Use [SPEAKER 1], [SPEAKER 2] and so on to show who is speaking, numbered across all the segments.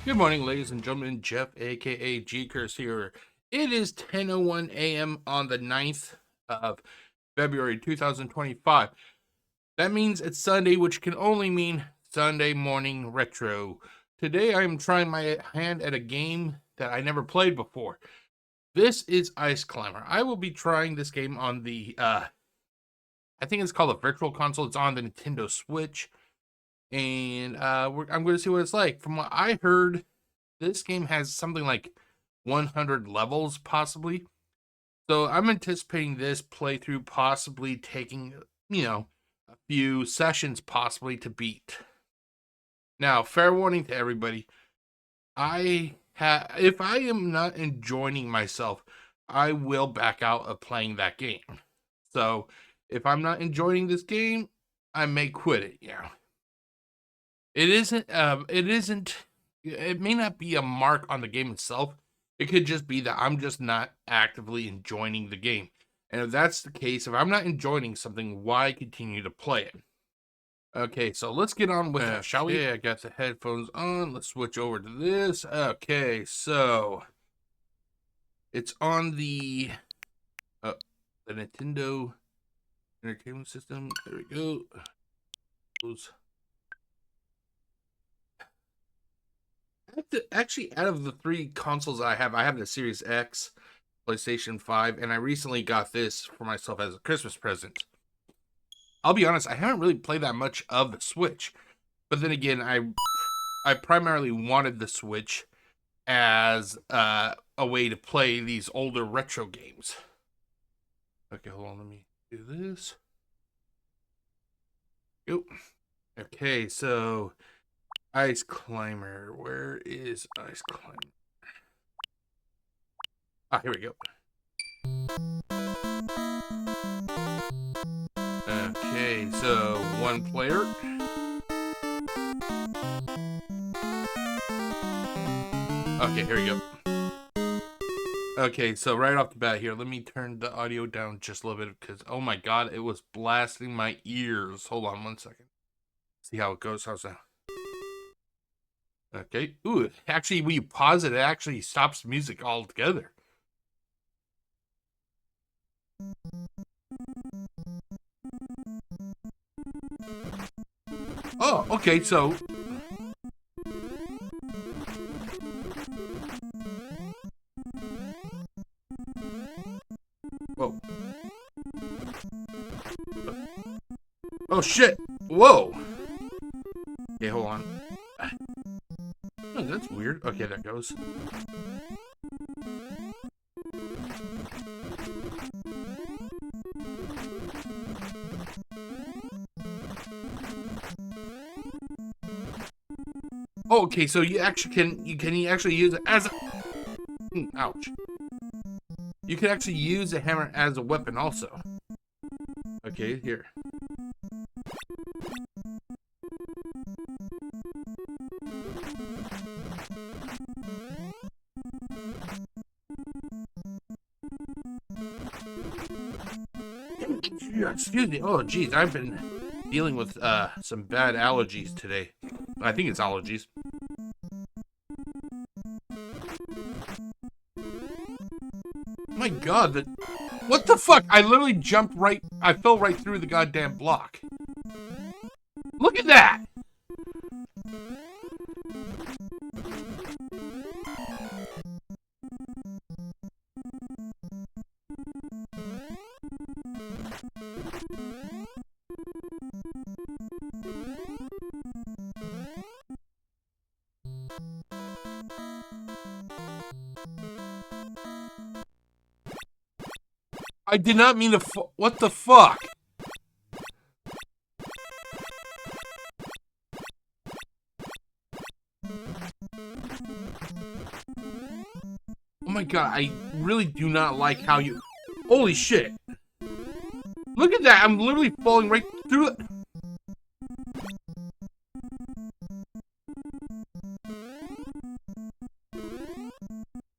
[SPEAKER 1] Good morning, ladies and gentlemen. Jeff, aka Gcurse here. It is 10:01 a.m. on the 9th of February 2025. That means it's Sunday, which can only mean Sunday morning retro. Today I am trying my hand at a game that I never played before. This is Ice Climber. I will be trying this game on the I think it's called a virtual console. It's on the Nintendo Switch. And I'm going to see what it's like. From what I heard, this game has something like 100 levels, possibly. So I'm anticipating this playthrough possibly taking, a few sessions possibly to beat. Now, fair warning to everybody. If I am not enjoying myself, I will back out of playing that game. So if I'm not enjoying this game, I may quit it, It may not be a mark on the game itself. It could just be that I'm just not actively enjoying the game. And if that's the case, if I'm not enjoying something, why continue to play it? Okay, so let's get on with it, shall we? Okay, I got the headphones on. Let's switch over to this. Okay, so it's on the Nintendo Entertainment System. There we go. Actually, out of the three consoles I have the Series X, PlayStation 5, and I recently got this for myself as a Christmas present. I'll be honest, I haven't really played that much of the Switch. But then again, I primarily wanted the Switch as a way to play these older retro games. Okay, hold on, let me do this. Go. Okay, so Ice Climber. Where is Ice Climber? Ah, here we go. Okay, so one player. Okay, here we go. Okay, so right off the bat here, let me turn the audio down just a little bit because, oh my god, it was blasting my ears. Hold on one second. See how it goes. How's that? Okay. Ooh, actually, when you pause it, it actually stops music altogether. Oh, okay, so... Whoa. Oh, shit. Whoa. Okay, hold on. Oh, that's weird. Okay, there goes. Oh, okay, so you actually can you actually use it as a... ouch. You can actually use a hammer as a weapon also. Okay, here. Excuse me. Oh, geez, I've been dealing with some bad allergies today. I think it's allergies. My god, what the fuck? I literally jumped right... I fell right through the goddamn block. Look at that! I did not mean to what the fuck? Oh my god, I really do not like how you... Holy shit. Look at that, I'm literally falling right through it.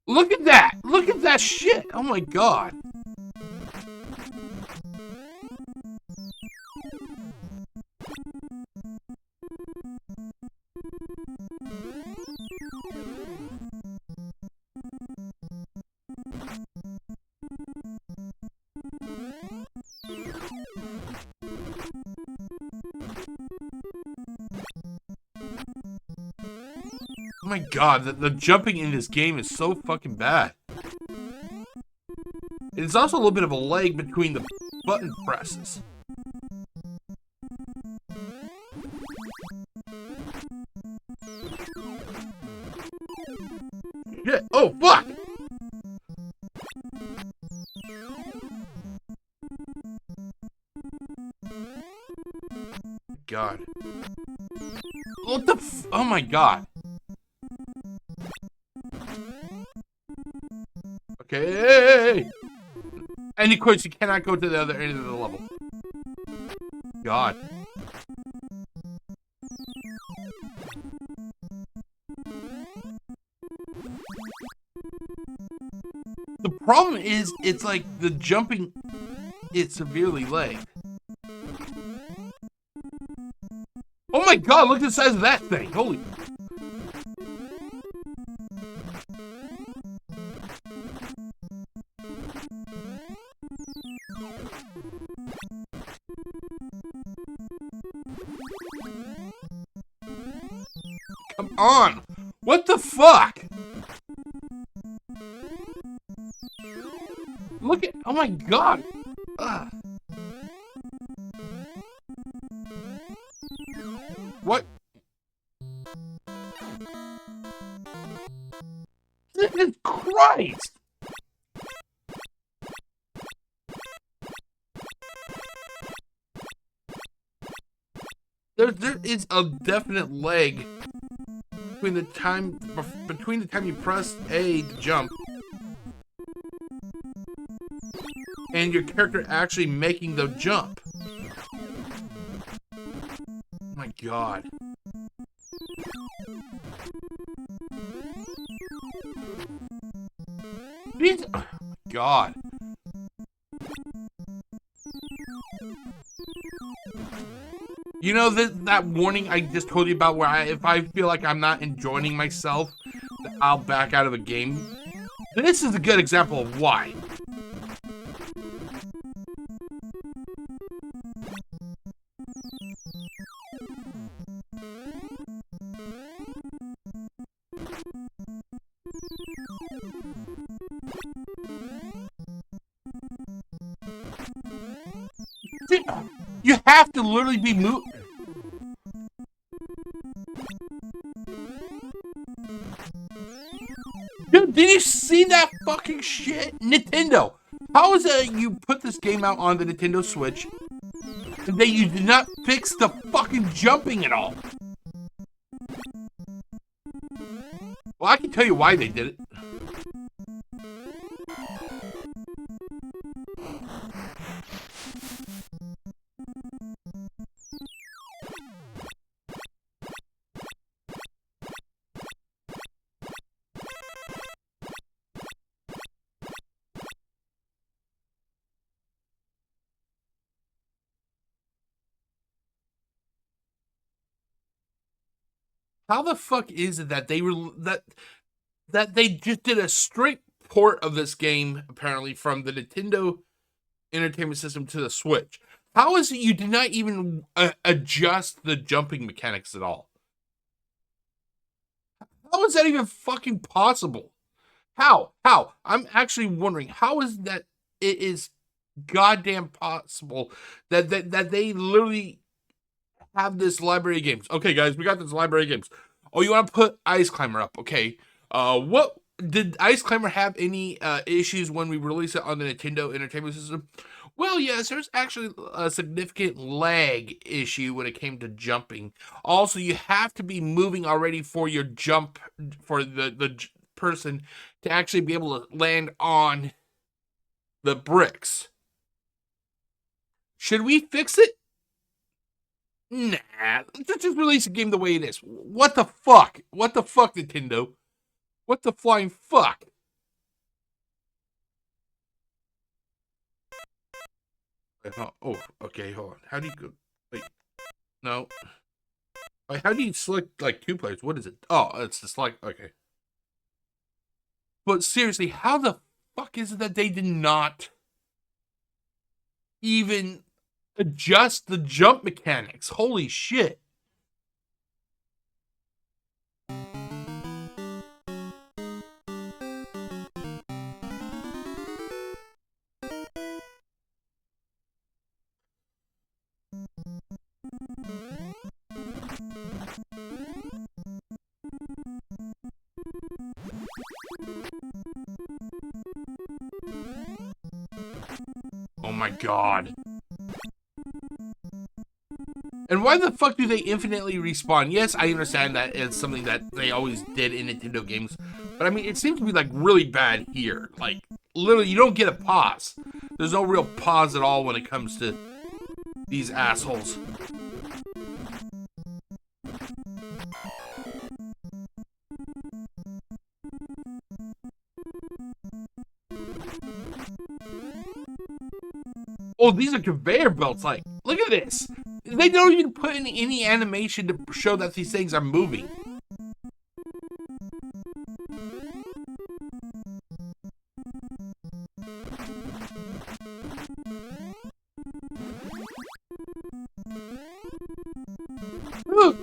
[SPEAKER 1] Look at that! Look at that shit! Oh my god. Oh my god, the jumping in this game is so fucking bad. It's also a little bit of a lag between the button presses. Shit. Oh, fuck! God. What the f- Oh my god. Okay. And of course, you cannot go to the other end of the level. God. The problem is, it's like the jumping, it's severely lagged. Oh my god, look at the size of that thing. Holy. Come on. What the fuck? Look at, oh my god. Ugh. What? Jesus Christ! There is a definite lag between the time you press A to jump and your character actually making the jump. Oh my god. Jesus. Oh my god. You know that warning I just told you about where if I feel like I'm not enjoying myself, I'll back out of a game? This is a good example of why. You have to literally be moving. Dude, did you see that fucking shit? Nintendo, how is it you put this game out on the Nintendo Switch and that you did not fix the fucking jumping at all? Well, I can tell you why they did it. How the fuck is it that they were that they just did a straight port of this game apparently from the Nintendo Entertainment System to the Switch? How is it you did not even adjust the jumping mechanics at all? How is that even fucking possible? How? I'm actually wondering how is that it is goddamn possible that they literally have this library of games. Okay, guys, we got this library of games. Oh, you want to put Ice Climber up? Okay. What did Ice Climber have any issues when we released it on the Nintendo Entertainment System? Well, yes, there's actually a significant lag issue when it came to jumping. Also, you have to be moving already for your jump for the person to actually be able to land on the bricks. Should we fix it? Nah, let's just release a game the way it is. What the fuck? What the fuck, Nintendo? What the flying fuck? Oh, okay, hold on. How do you go? Wait, no. Wait, how do you select, like, 2 players? What is it? Oh, it's the select, okay. But seriously, how the fuck is it that they did not even adjust the jump mechanics? Holy shit. my god. And why the fuck do they infinitely respawn? Yes, I understand that it's something that they always did in Nintendo games. But I mean, it seems to be like really bad here. Like, literally, you don't get a pause. There's no real pause at all when it comes to these assholes. Oh, these are conveyor belts. Like, look at this. They don't even put in any animation to show that these things are moving. Look.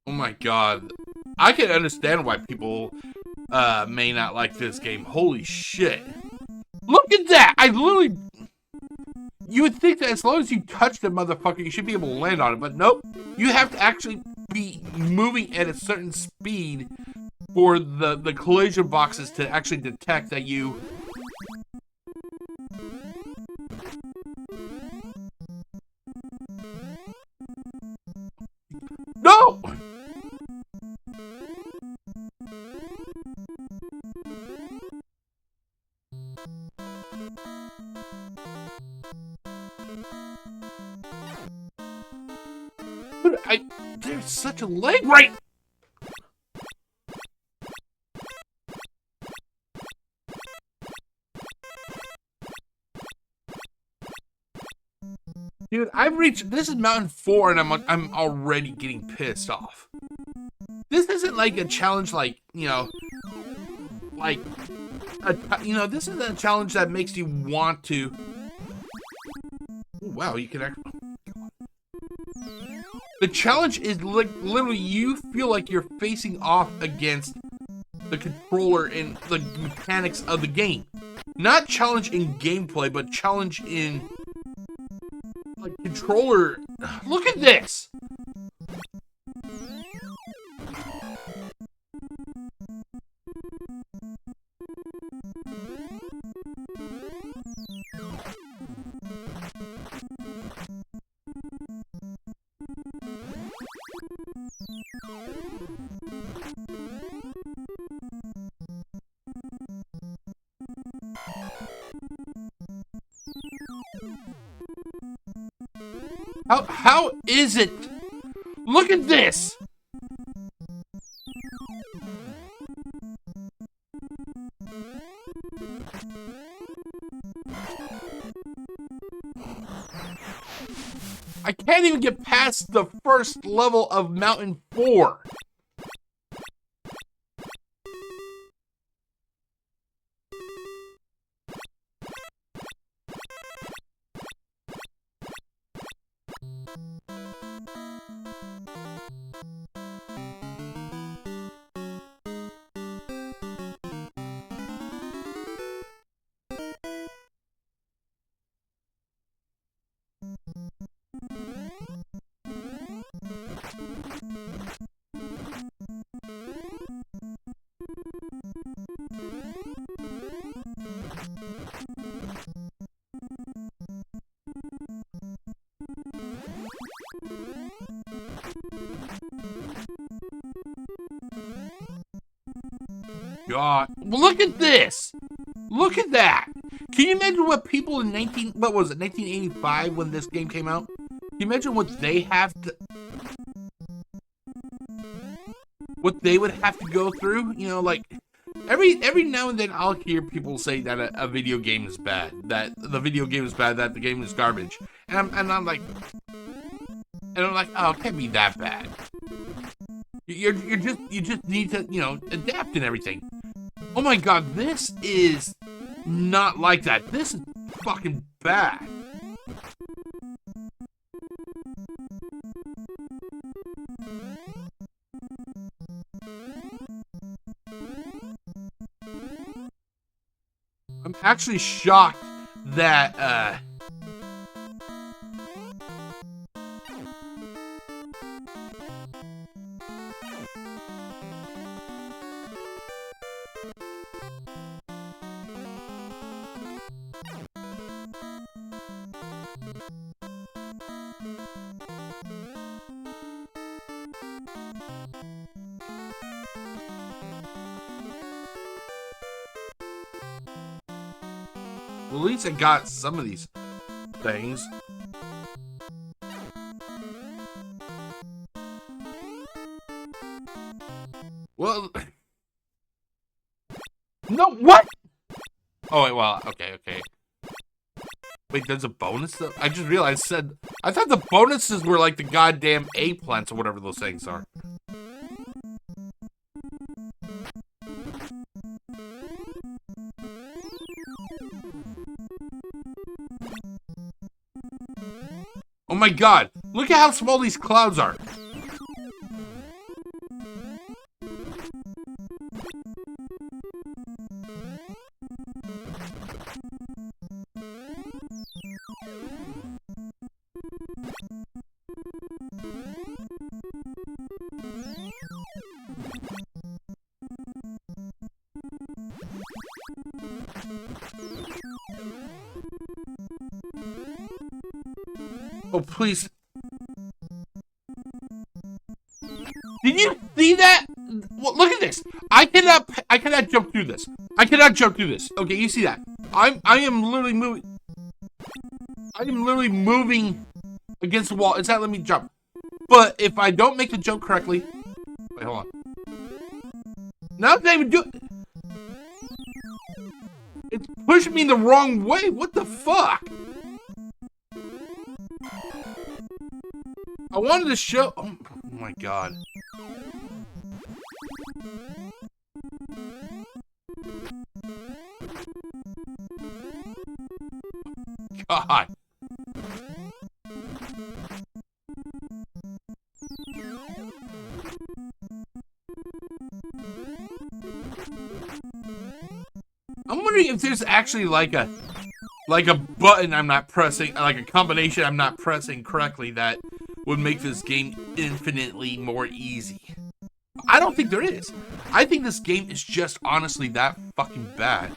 [SPEAKER 1] Oh my god. I can understand why people may not like this game. Holy shit. Look at that! I literally... You would think that as long as you touch the motherfucker, you should be able to land on it. But nope. You have to actually be moving at a certain speed for the collision boxes to actually detect that you... No! There's such a lag right. Dude, I've reached, this is Mountain 4 and I'm already getting pissed off. This isn't like a challenge like, you know, like, this is a challenge that makes you want to, wow, you can actually, the challenge is like literally you feel like you're facing off against the controller and the mechanics of the game. Not challenge in gameplay, but challenge in like controller. Look at this. How is it? Look at this! I can't even get past the first level of Mountain 4. God, well, look at this! Look at that! Can you imagine what people in 1985 when this game came out? Can you imagine what they have to... What they would have to go through? You know, like, every now and then I'll hear people say that a video game is bad. That the video game is bad, that the game is garbage. And I'm like... oh, it can't be that bad. You just need to, you know, adapt and everything. Oh my god, this is not like that. This is fucking bad. I'm actually shocked that, Well, at least I got some of these things. Well, no, what? Oh, wait, well, okay. Wait, there's a bonus though? I just realized I thought the bonuses were like the goddamn A-plants or whatever those things are. Oh my god, look at how small these clouds are. Oh, please. Did you see that? Well, look at this. I cannot jump through this. I cannot jump through this. Okay, you see that? I am literally moving. I am literally moving against the wall. It's not letting me jump. But if I don't make the jump correctly, wait, hold on. Now it's not even doing. It's pushing me the wrong way. What the fuck? I wanted to show. Oh my god. God. I'm wondering if there's actually like a button I'm not pressing, like a combination I'm not pressing correctly that would make this game infinitely more easy. I don't think there is. I think this game is just honestly that fucking bad.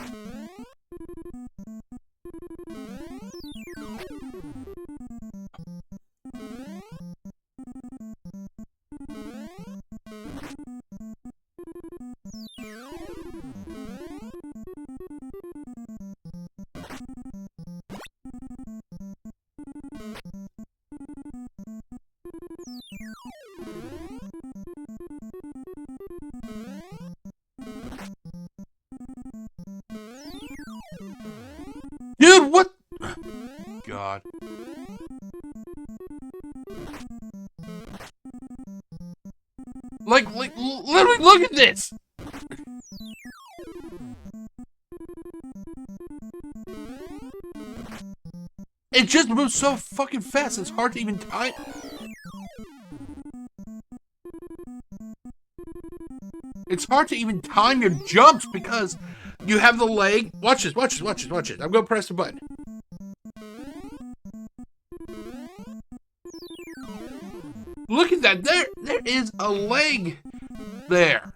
[SPEAKER 1] Dude, what? God. Like, literally, look at this! It just moves so fucking fast, it's hard to even time. It's hard to even time your jumps because you have the leg. Watch this, watch this, watch this, watch this. I'm gonna press the button. Look at that, there is a leg there.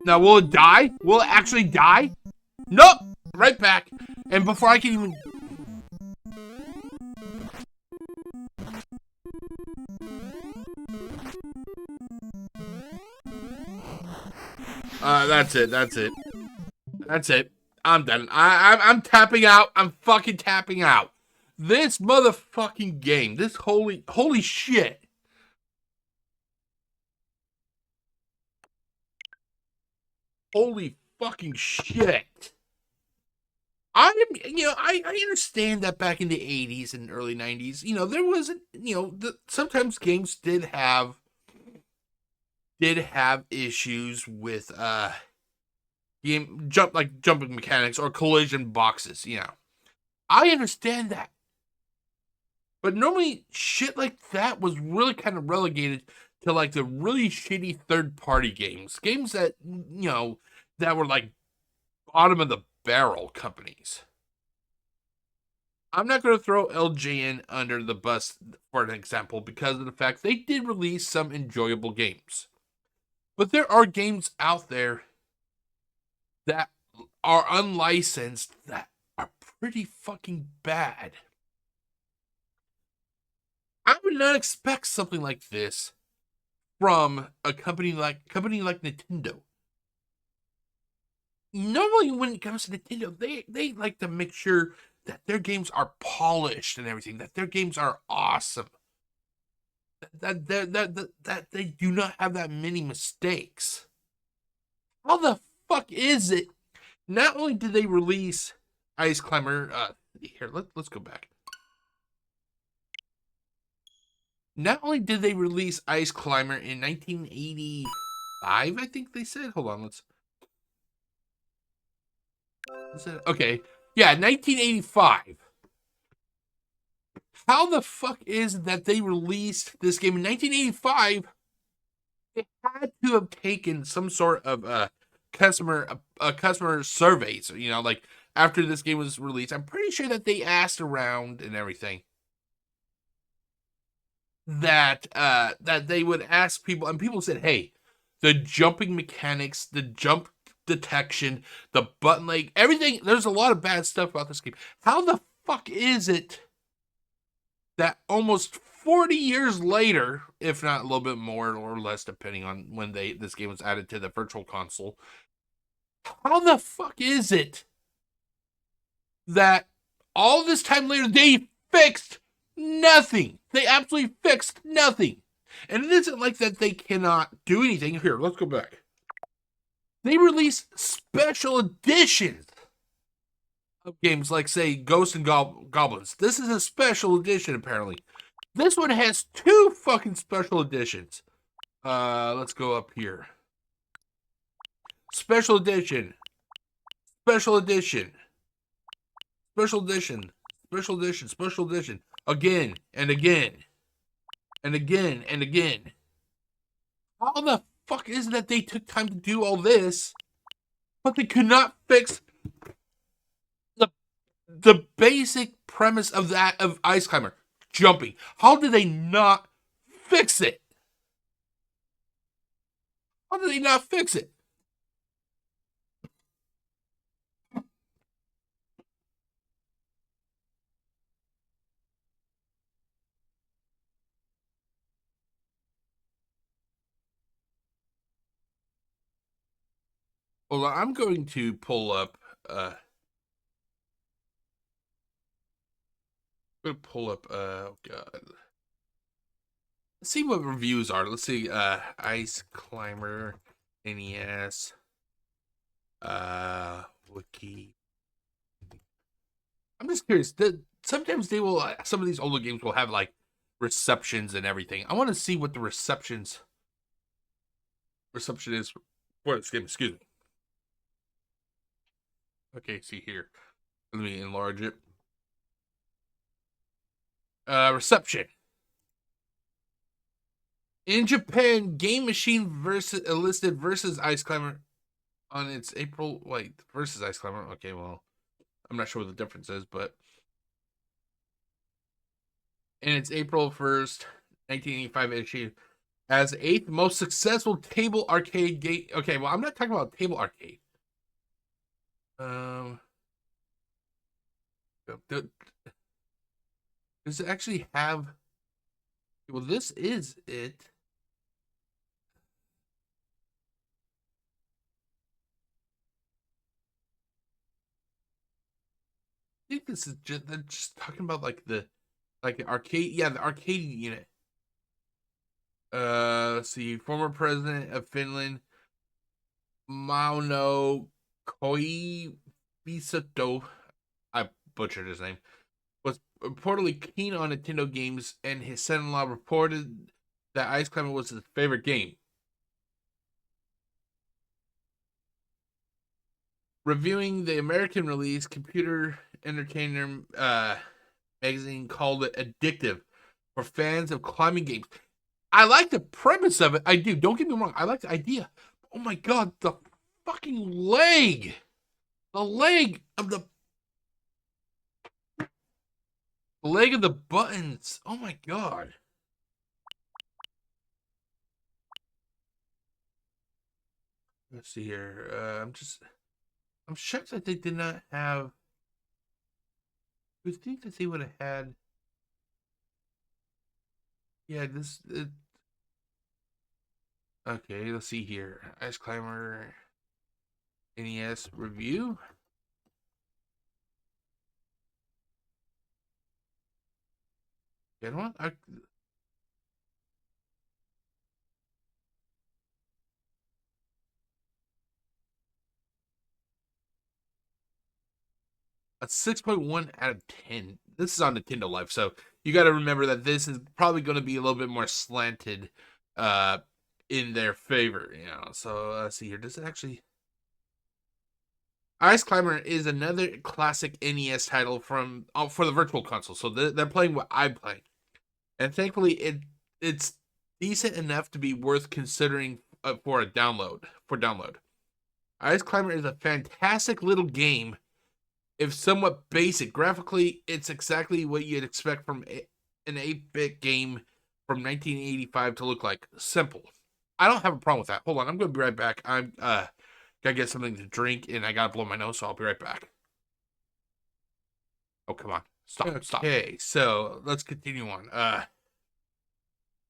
[SPEAKER 1] Now, will it die? Will it actually die? Nope, right back. And before I can even... that's it. That's it. I'm done. I'm tapping out. I'm fucking tapping out. This motherfucking game. This holy shit. Holy fucking shit. I understand that back in the 80s and early 90s, there wasn't, sometimes games did have issues with jumping mechanics or collision boxes, I understand that. But normally shit like that was really kind of relegated to like the really shitty third-party games that, that were like bottom of the barrel companies. I'm not going to throw LJN under the bus for an example because of the fact they did release some enjoyable games. But there are games out there that are unlicensed that are pretty fucking bad. I would not expect something like this from a company like Nintendo. Normally, when it comes to Nintendo, they like to make sure that their games are polished and everything, that their games are awesome, that they do not have that many mistakes. How the fuck is it? Not only did they release Ice Climber, let's go back. Not only did they release Ice Climber in 1985, I think they said. Hold on, okay. Yeah, 1985. How the fuck is it that they released this game in 1985? They had to have taken some sort of customer surveys, like after this game was released. I'm pretty sure that they asked around and everything. That they would ask people, and people said, "Hey, the jumping mechanics, the jump detection, the button lag, everything. There's a lot of bad stuff about this game. How the fuck is it that almost 40 years later, if not a little bit more or less, depending on when this game was added to the Virtual Console, how the fuck is it that all this time later they fixed nothing? They absolutely fixed nothing. And it isn't like that they cannot do anything. Here, let's go back. They release special editions of games like, say, Ghosts and Goblins. This is a special edition, apparently. This one has 2 fucking special editions. Let's go up here. Special edition. Special edition. Special edition. Special edition. Special edition. Again and again. And again and again. How the fuck is it that they took time to do all this, but they could not fix the basic premise of Ice Climber, jumping? How did they not fix it? How did they not fix it? Well, I'm going to pull up. Oh god. Let's see what reviews are. Let's see. Ice Climber, NES, Wiki. I'm just curious. Sometimes they will. Some of these older games will have like receptions and everything. I want to see what the reception is for this game. Excuse me. Okay, see here. Let me enlarge it. Reception. In Japan, Game Machine listed versus Ice Climber on its April. Wait, versus Ice Climber. Okay, well, I'm not sure what the difference is, but in its April 1st, 1985 issue, as 8th most successful table arcade game. Okay, well, I'm not talking about table arcade. Does it actually have? Well, this is it. I think this is just talking about like the arcade. Yeah, the arcade unit. Let's see. Former president of Finland, Mauno Koivisto, I butchered his name, was reportedly keen on Nintendo games, and his son-in-law reported that Ice Climber was his favorite game. Reviewing the American release, Computer Entertainer magazine called it addictive for fans of climbing games. I like the premise of it. I do. Don't get me wrong. I like the idea. Oh my god, the fucking leg. The leg of the buttons. Oh my god. let's see here. I'm shocked that they did not have. We think that they would have had. Yeah, okay, let's see here. Ice Climber NES review. You know what? A 6.1 out of 10. This is on Nintendo Life, so you got to remember that this is probably going to be a little bit more slanted uh, in their favor. So let's see here. Does it actually. Ice Climber is another classic NES title from for the Virtual Console. So they're playing what I'm playing. And thankfully, it's decent enough to be worth considering for a download. Ice Climber is a fantastic little game. If somewhat basic graphically, it's exactly what you'd expect from an 8-bit game from 1985 to look like. Simple. I don't have a problem with that. Hold on, I'm going to be right back. I'm gotta get something to drink, and I gotta blow my nose, so I'll be right back. Oh, come on. Stop. Okay, so let's continue on.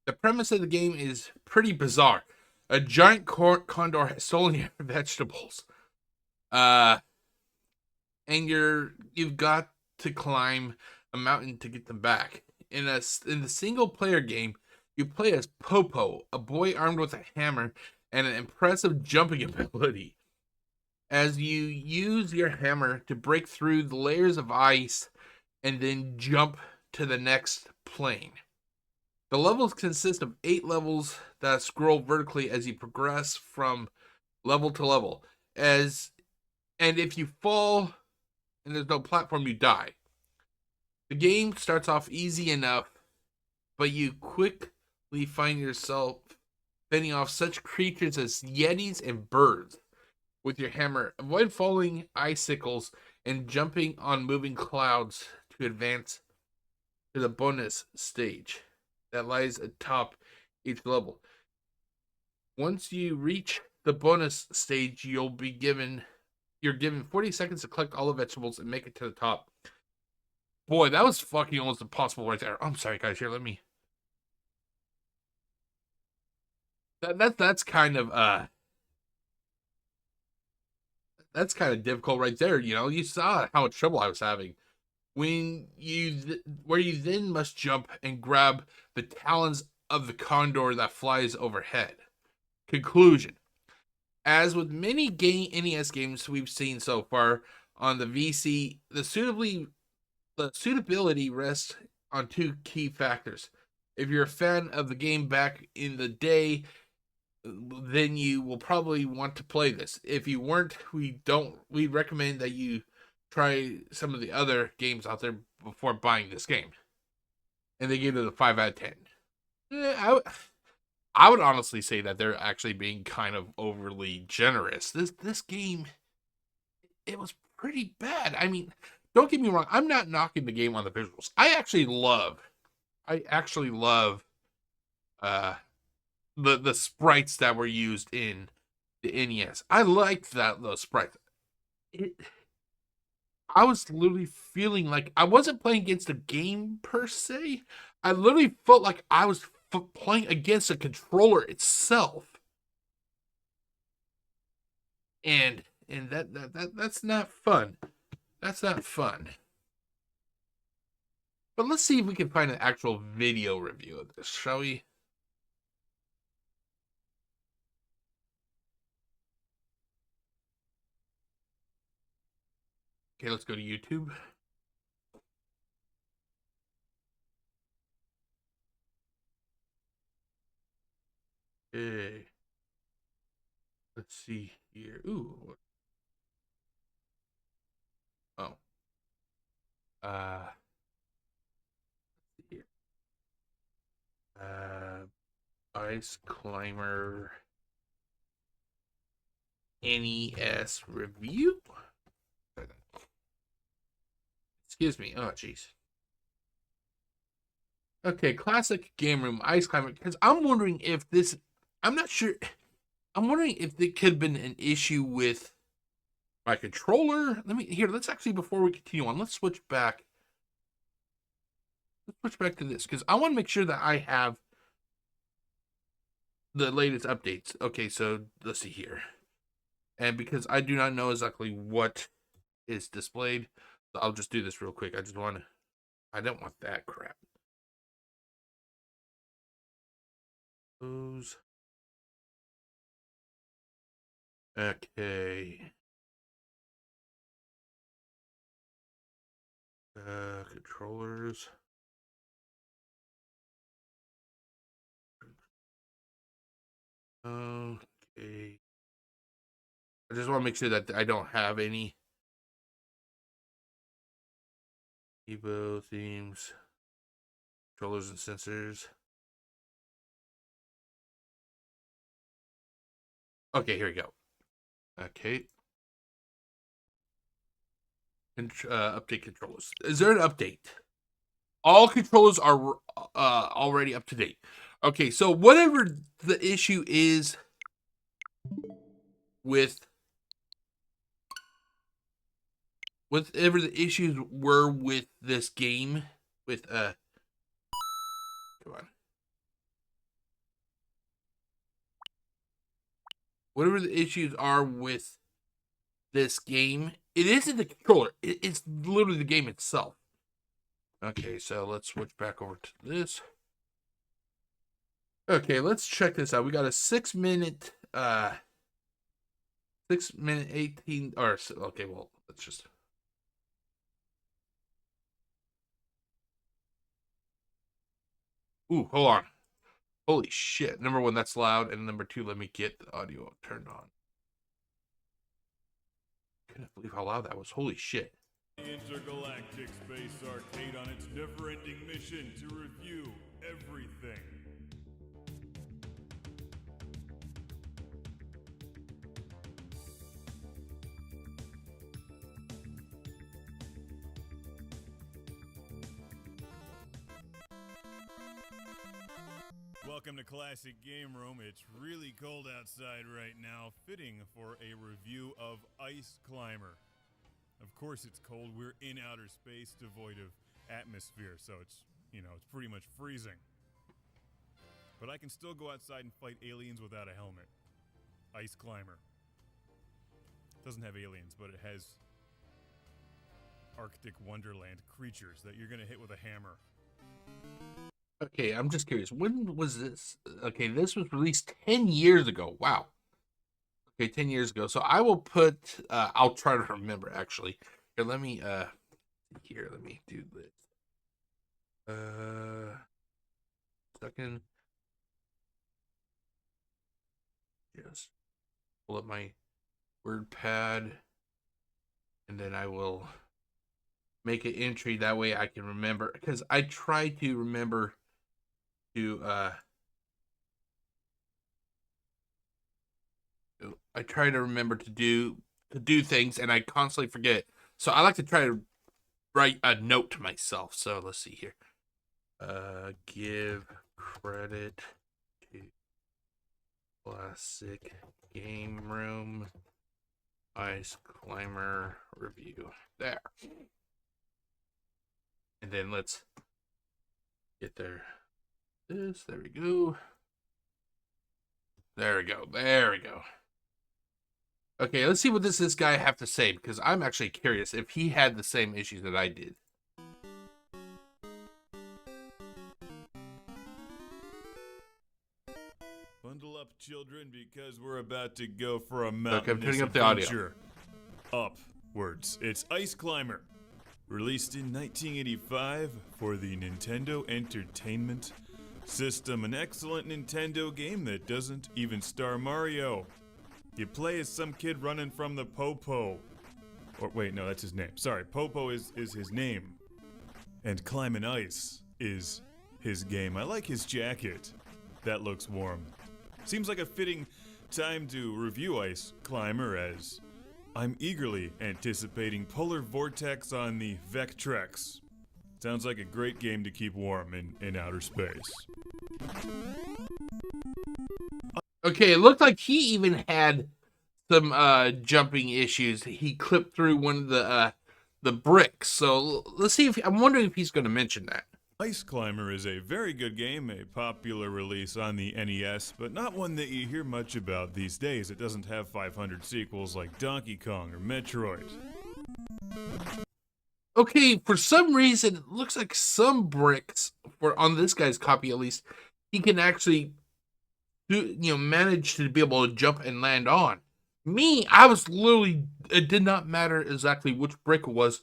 [SPEAKER 1] The premise of the game is pretty bizarre. A giant condor has stolen your vegetables. And you've got to climb a mountain to get them back. In the single player game, you play as Popo, a boy armed with a hammer and an impressive jumping ability. As you use your hammer to break through the layers of ice and then jump to the next plane. The levels consist of 8 levels that scroll vertically as you progress from level to level. And if you fall and there's no platform, you die. The game starts off easy enough, but you quickly find yourself fending off such creatures as yetis and birds with your hammer. Avoid falling icicles and jumping on moving clouds to advance to the bonus stage that lies atop each level. Once you reach the bonus stage, you're given 40 seconds to collect all the vegetables and make it to the top. Boy, that was fucking almost impossible right there. I'm sorry, guys. Here, let me. That's kind of that's kind of difficult right there. You saw how much trouble I was having where you then must jump and grab the talons of the condor that flies overhead. Conclusion: as with many NES games we've seen so far on the VC, the suitability rests on 2 key factors. If you're a fan of the game back in the day, then you will probably want to play this. If you weren't, we recommend that you try some of the other games out there before buying this game. And they gave it a 5 out of 10. I would honestly say that they're actually being kind of overly generous. This game, it was pretty bad. I mean, don't get me wrong, I'm not knocking the game on the visuals. I actually love the sprites that were used in the NES. I liked those sprites. I was literally feeling like I wasn't playing against a game per se. I literally felt like I was playing against a controller itself, and that's not fun. That's not fun. But let's see if we can find an actual video review of this, shall we? Okay, let's go to YouTube. Okay. Let's see here. Ooh. Oh. Here. Ice Climber NES review. Excuse me. Oh, jeez. Okay, classic game room Ice Climber. Because I'm wondering if this. I'm not sure. I'm wondering if it could have been an issue with my controller. Let's actually, before we continue on, let's switch back. Let's switch back to this, because I want to make sure that I have the latest updates. Okay, so let's see here. And because I do not know exactly what is displayed, so I'll just do this real quick. I don't want that crap. Those. Okay. Controllers. Okay. I just want to make sure that I don't have any Evo themes, controllers and sensors. Okay, here we go. Okay. Update controllers. Is there an update? All controllers are already up to date. Okay, so whatever the issue is with whatever the issues were with this game, with come on. Whatever the issues are with this game, it isn't the controller. It's literally the game itself. Okay, so let's switch back over to this. Okay, let's check this out. We got a 6-minute 18 or okay, well, let's just Ooh, hold on. Holy shit. Number one, that's loud, and number two, let me get the audio turned on. Couldn't believe how loud that was. Holy shit.
[SPEAKER 2] Intergalactic space arcade on its never-ending mission to review everything. Welcome to Classic Game Room. It's really cold outside right now, fitting for a review of Ice Climber. Of course it's cold. We're in outer space, devoid of atmosphere, so it's pretty much freezing. But I can still go outside and fight aliens without a helmet. Ice Climber. It doesn't have aliens, but it has Arctic Wonderland creatures that you're gonna hit with a hammer.
[SPEAKER 1] Okay, I'm just curious. When was this? Okay, this was released 10 years ago. Wow. Okay, 10 years ago. So I will put I'll try to remember actually. Here, let me do this. Second. Just pull up my word pad, and then I will make an entry, that way I can remember, because I try to remember to do things, and I constantly forget. So I like to try to write a note to myself. So let's see here. Give credit to Classic Game Room Ice Climber review. There. And then let's get there. There we go. There we go. There we go. Okay, let's see what this guy have to say, because I'm actually curious if he had the same issues that I did.
[SPEAKER 2] Bundle up, children, because we're about to go for a mountainous
[SPEAKER 1] I'm turning up the audio.
[SPEAKER 2] Upwards. It's Ice Climber. Released in 1985 for the Nintendo Entertainment System. An excellent Nintendo game that doesn't even star Mario. You play as some kid running from the Popo. Or wait, no, that's his name. Sorry, Popo is his name. And climbing ice is his game. I like his jacket. That looks warm. Seems like a fitting time to review Ice Climber, as I'm eagerly anticipating Polar Vortex on the Vectrex. Sounds like a great game to keep warm in outer space.
[SPEAKER 1] Okay, it looked like he even had some jumping issues. He clipped through one of the bricks. So let's see if I'm wondering if he's going to mention that.
[SPEAKER 2] Ice Climber is a very good game, a popular release on the NES, but not one that you hear much about these days. It doesn't have 500 sequels like Donkey Kong or Metroid.
[SPEAKER 1] Okay, for some reason, it looks like some bricks, on this guy's copy at least, he can actually manage to be able to jump and land on. Me, I was literally, it did not matter exactly which brick it was.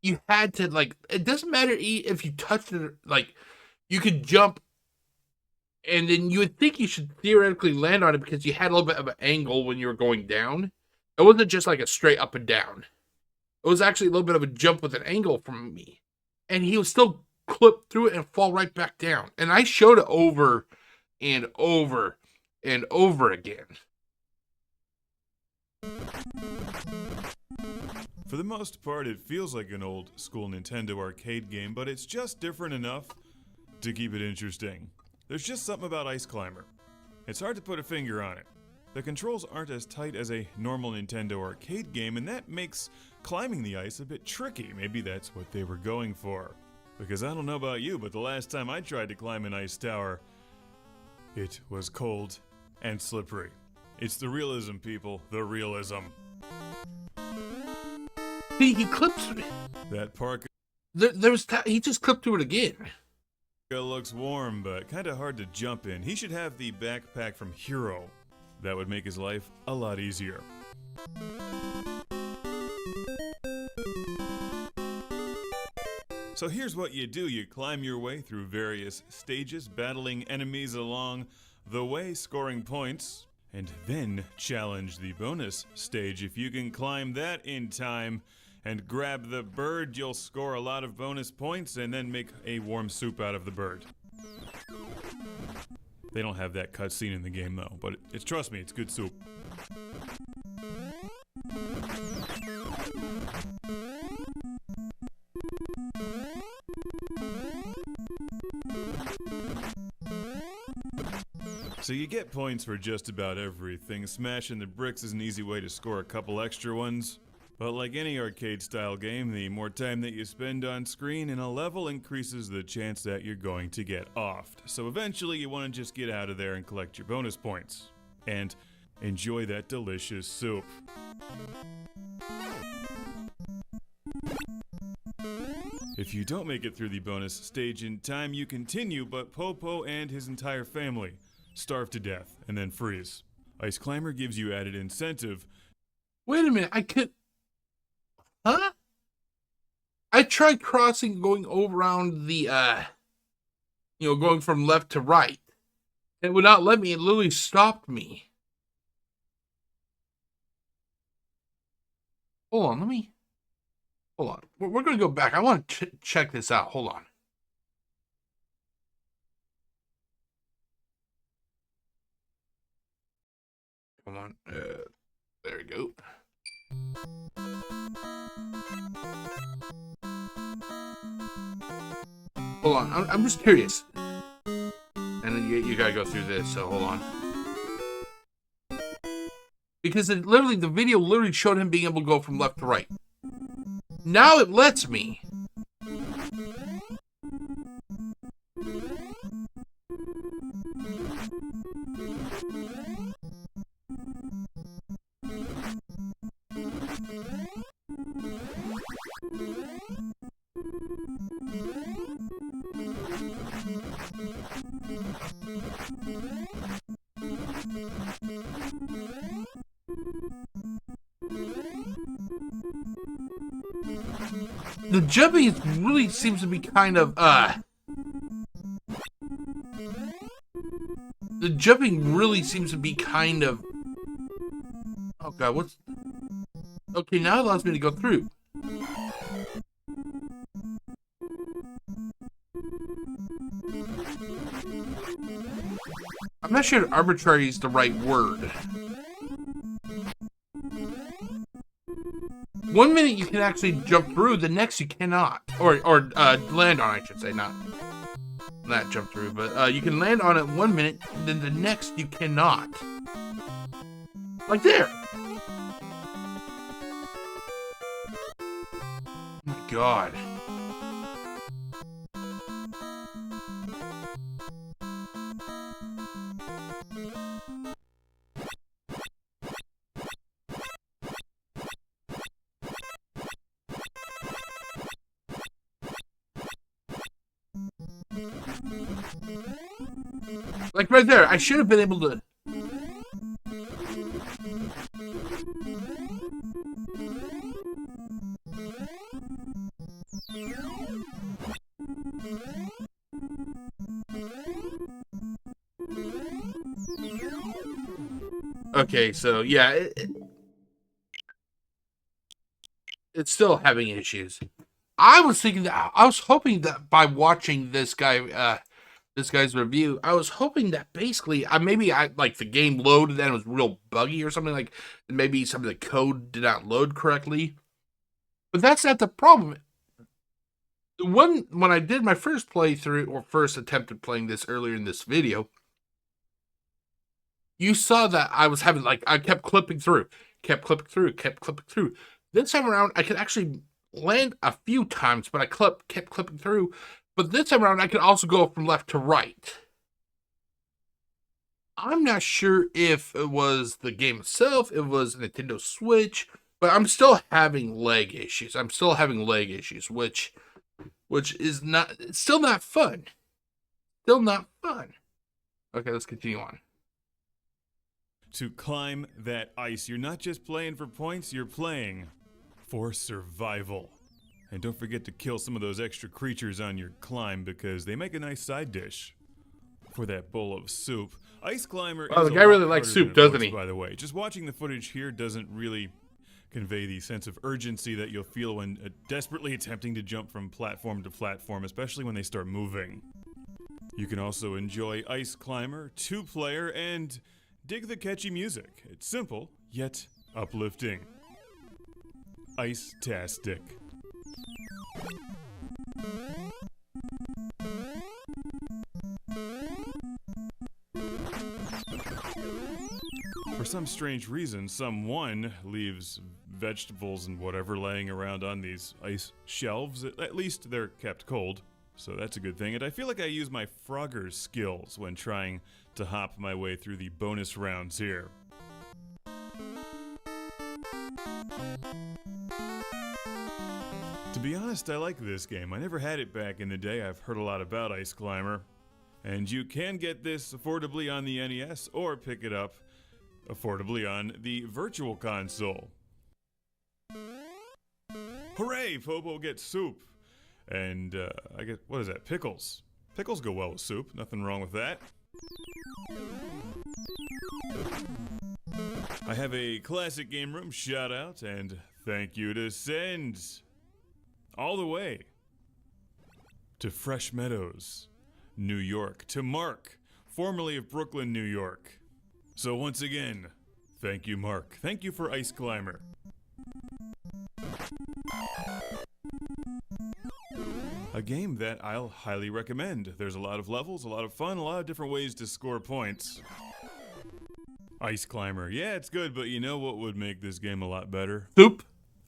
[SPEAKER 1] You had to, it doesn't matter if you touched it, you could jump, and then you would think you should theoretically land on it because you had a little bit of an angle when you were going down. It wasn't just like a straight up and down. It was actually a little bit of a jump with an angle from me. And he would still clip through it and fall right back down. And I showed it over and over and over again.
[SPEAKER 2] For the most part, it feels like an old school Nintendo arcade game, but it's just different enough to keep it interesting. There's just something about Ice Climber. It's hard to put a finger on it. The controls aren't as tight as a normal Nintendo arcade game, and that makes climbing the ice a bit tricky. Maybe that's what they were going for. Because I don't know about you, but the last time I tried to climb an ice tower, it was cold and slippery. It's the realism, people. The realism.
[SPEAKER 1] He clipped
[SPEAKER 2] that parka.
[SPEAKER 1] He just clipped through it again.
[SPEAKER 2] Looks warm, but kind of hard to jump in. He should have the backpack from Hero. That would make his life a lot easier. So here's what you do. You climb your way through various stages, battling enemies along the way, scoring points, and then challenge the bonus stage. If you can climb that in time and grab the bird, you'll score a lot of bonus points and then make a warm soup out of the bird. They don't have that cutscene in the game though, but trust me, it's good soup. So you get points for just about everything. Smashing the bricks is an easy way to score a couple extra ones. But like any arcade-style game, the more time that you spend on screen in a level increases the chance that you're going to get offed. So eventually you want to just get out of there and collect your bonus points. And enjoy that delicious soup. If you don't make it through the bonus stage in time, you continue, but Popo and his entire family starve to death and then freeze. Ice Climber gives you added incentive.
[SPEAKER 1] Wait a minute, I could... Huh? I tried crossing, going around the, going from left to right. It would not let me. It literally stopped me. Hold on, hold on. We're going to go back. I want to check this out. Hold on. Come on. There we go. Hold on, I'm just curious. And then you gotta go through this, so hold on. Because the video literally showed him being able to go from left to right. Now it lets me. The jumping really seems to be kind of, the jumping really seems to be kind of, oh god, what's, okay, now it allows me to go through. I'm not sure if arbitrary is the right word. One minute you can actually jump through, the next you cannot. Or land on, I should say, not. not jump through, but you can land on it 1 minute, and then the next you cannot. Like there. Oh my god. Like right there, I should have been able to. Okay, so yeah, it's still having issues. I was thinking that I was hoping that by watching this guy's review, I was hoping that basically, maybe I like the game loaded and it was real buggy or something, like maybe some of the code did not load correctly. But that's not the problem. When I did my first playthrough or first attempt at playing this earlier in this video, you saw that I was having I kept clipping through, kept clipping through, kept clipping through. This time around, I could actually land a few times, but I kept clipping through. But this time around, I could also go from left to right. I'm not sure if it was the game itself, it was Nintendo Switch, but I'm still having lag issues. Which is not, it's still not fun. Still not fun. Okay, let's continue on.
[SPEAKER 2] To climb that ice, you're not just playing for points, you're playing for survival. And don't forget to kill some of those extra creatures on your climb because they make a nice side dish for that bowl of soup. Ice Climber
[SPEAKER 1] the guy really likes soup, doesn't he?
[SPEAKER 2] By the way, just watching the footage here doesn't really convey the sense of urgency that you'll feel when desperately attempting to jump from platform to platform, especially when they start moving. You can also enjoy Ice Climber 2-player and dig the catchy music. It's simple, yet uplifting. Ice-tastic. For some strange reason, someone leaves vegetables and whatever laying around on these ice shelves. At least they're kept cold, so that's a good thing. And I feel like I use my Frogger skills when trying to hop my way through the bonus rounds here. To be honest, I like this game. I never had it back in the day. I've heard a lot about Ice Climber. And you can get this affordably on the NES or pick it up affordably on the Virtual Console. Hooray! Popo gets soup. And I get, what is that? Pickles. Pickles go well with soup. Nothing wrong with that. I have a classic game room shout out and thank you to send all the way to Fresh Meadows, New York, to Mark, formerly of Brooklyn, New York. So once again, thank you, Mark. Thank you for Ice Climber. A game that I'll highly recommend. There's a lot of levels, a lot of fun, a lot of different ways to score points. Ice Climber, yeah, it's good, but you know what would make this game a lot better?
[SPEAKER 1] Soup.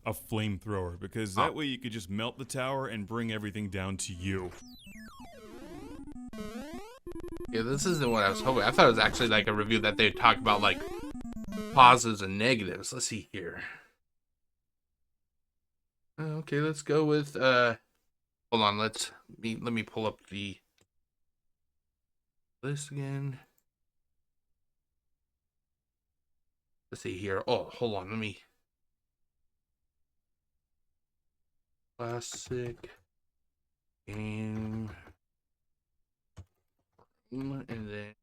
[SPEAKER 2] A flamethrower, because that way you could just melt the tower and bring everything down to you.
[SPEAKER 1] Yeah, this isn't what I was hoping. I thought it was actually like a review that they'd talk about like positives and negatives. Let's see here. Okay, let's go with hold on, let me pull up the list again. Let's see here. Oh, hold on, let me classic game and then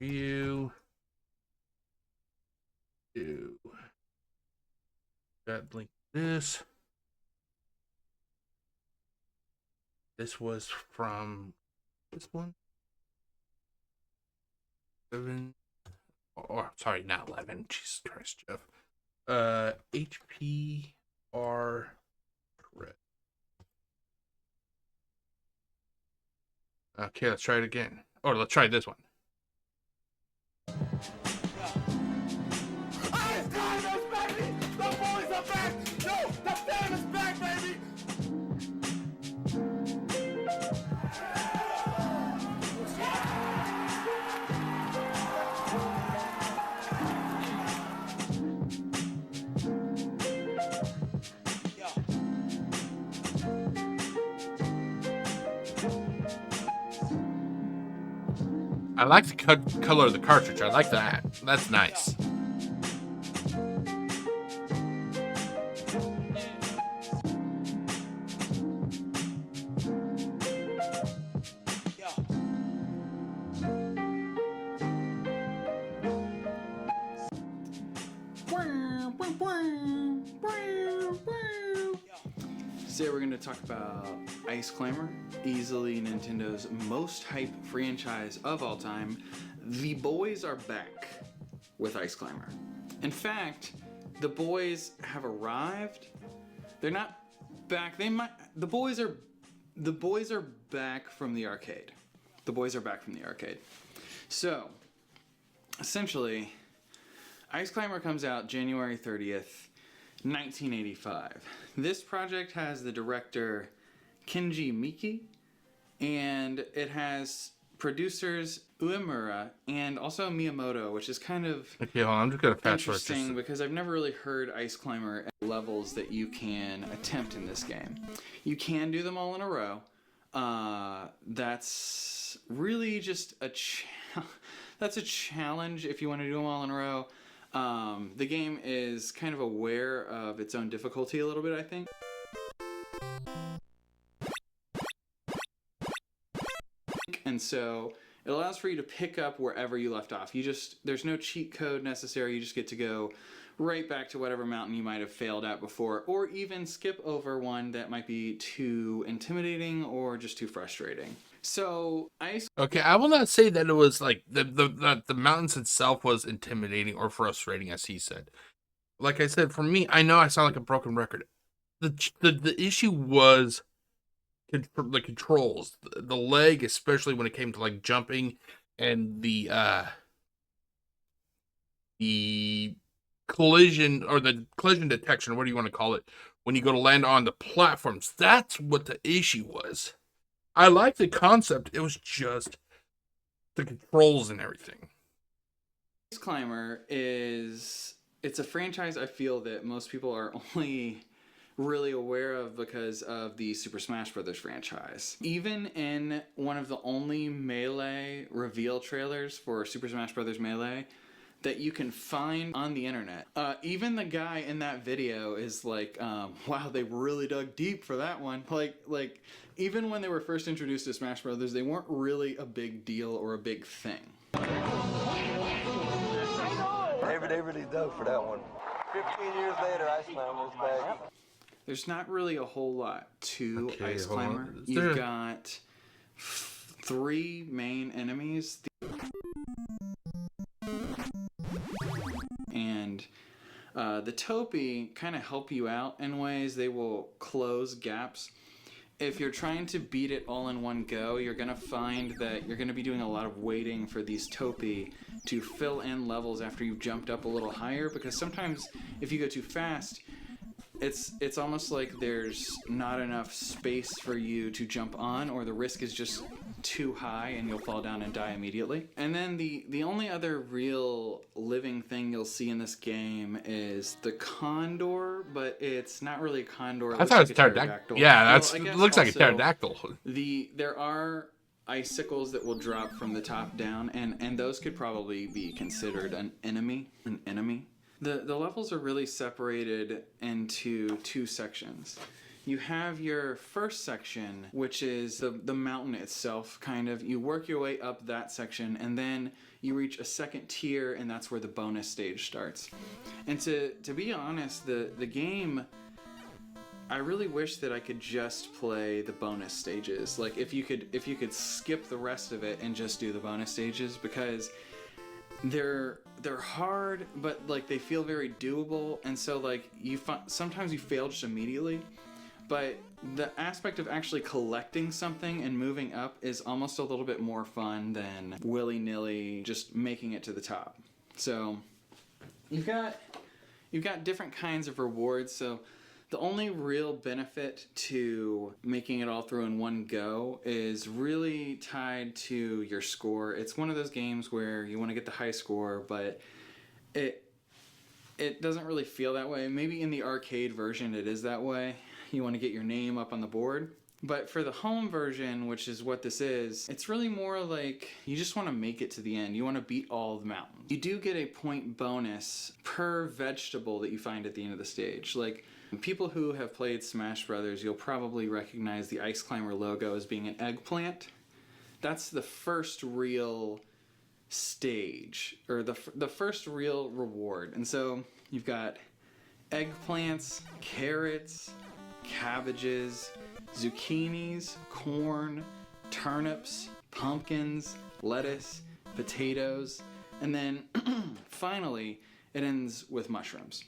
[SPEAKER 1] review. Got link this. This was from this one. 7. Or sorry, not 11. Jesus Christ, Jeff. HPR. Okay, let's try it again. Or let's try this one.
[SPEAKER 3] Ice Climbers, baby! The boys are back! Yo, the fam is back, baby!
[SPEAKER 1] I like the color of the cartridge. I like that. That's nice.
[SPEAKER 4] Today we're going to talk about Ice Climber, easily Nintendo's most hyped franchise of all time. The boys are back with Ice Climber. In fact, the boys have arrived. They're not back. The boys are back from the arcade. The boys are back from the arcade. So, essentially, Ice Climber comes out January 30th, 1985. This project has the director Kenji Miki, and it has producers Uemura and also Miyamoto, which is kind of
[SPEAKER 1] Okay, hold on. I'm just gonna fast forward.
[SPEAKER 4] interesting because I've never really heard Ice Climber at levels that you can attempt in this game. You can do them all in a row. That's really just that's a challenge if you want to do them all in a row. The game is kind of aware of its own difficulty a little bit, I think. And so it allows for you to pick up wherever you left off. There's no cheat code necessary. You just get to go right back to whatever mountain you might have failed at before, or even skip over one that might be too intimidating or just too frustrating. So
[SPEAKER 1] Okay, I will not say that it was like the mountains itself was intimidating or frustrating, as he said. Like I said, for me, I know I sound like a broken record. The issue was the controls, the leg, especially when it came to like jumping and the collision or the collision detection, what do you want to call it, when you go to land on the platforms. That's what the issue was. I like the concept. It was just the controls and everything.
[SPEAKER 4] Ice Climber it's a franchise I feel that most people are only really aware of because of the Super Smash Bros. Franchise. Even in one of the only Melee reveal trailers for Super Smash Bros. Melee that you can find on the internet, even the guy in that video is like, wow, they really dug deep for that one. Like even when they were first introduced to Smash Brothers, they weren't really a big deal or a big thing.
[SPEAKER 5] They really dug for that one. 15 years later, Ice Climber's back.
[SPEAKER 4] There's not really a whole lot to
[SPEAKER 1] Okay,
[SPEAKER 4] Ice
[SPEAKER 1] hold on.
[SPEAKER 4] Climber.
[SPEAKER 1] Is
[SPEAKER 4] You've
[SPEAKER 1] there-
[SPEAKER 4] got 3 main enemies. And the Topi kind of help you out in ways. They will close gaps. If you're trying to beat it all in one go, you're going to find that you're going to be doing a lot of waiting for these Topi to fill in levels after you've jumped up a little higher, because sometimes if you go too fast, it's almost like there's not enough space for you to jump on, or the risk is just too high and you'll fall down and die immediately. And then the only other real living thing you'll see in this game is the condor, but it's not really a condor.
[SPEAKER 1] I thought it was pterodactyl. Yeah, it looks like a pterodactyl.
[SPEAKER 4] There are icicles that will drop from the top down, and those could probably be considered an enemy. The levels are really separated into 2 sections. You have your first section, which is the mountain itself, kind of. You work your way up that section, and then you reach a second tier, and that's where the bonus stage starts. And to be honest, the game, I really wish that I could just play the bonus stages. Like if you could skip the rest of it and just do the bonus stages, because they're hard, but like they feel very doable. And so like sometimes you fail just immediately, but the aspect of actually collecting something and moving up is almost a little bit more fun than willy-nilly just making it to the top. So you've got different kinds of rewards. So the only real benefit to making it all through in one go is really tied to your score. It's one of those games where you want to get the high score, but it doesn't really feel that way. Maybe in the arcade version it is that way. You want to get your name up on the board. But for the home version, which is what this is, it's really more like you just want to make it to the end. You want to beat all the mountains. You do get a point bonus per vegetable that you find at the end of the stage. Like, people who have played Smash Brothers, you'll probably recognize the Ice Climber logo as being an eggplant. That's the first real stage, or the first real reward. And so you've got eggplants, carrots, cabbages, zucchinis, corn, turnips, pumpkins, lettuce, potatoes, and then finally it ends with mushrooms.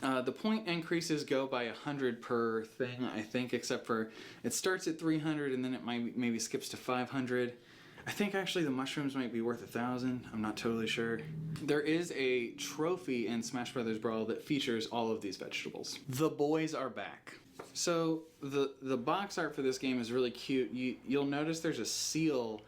[SPEAKER 4] The point increases go by 100 per thing, I think, except for it starts at 300 and then it maybe skips to 500. I think actually the mushrooms might be worth 1,000. I'm not totally sure. There is a trophy in Smash Brothers Brawl that features all of these vegetables. The boys are back. So the box art for this game is really cute. You'll notice there's a seal.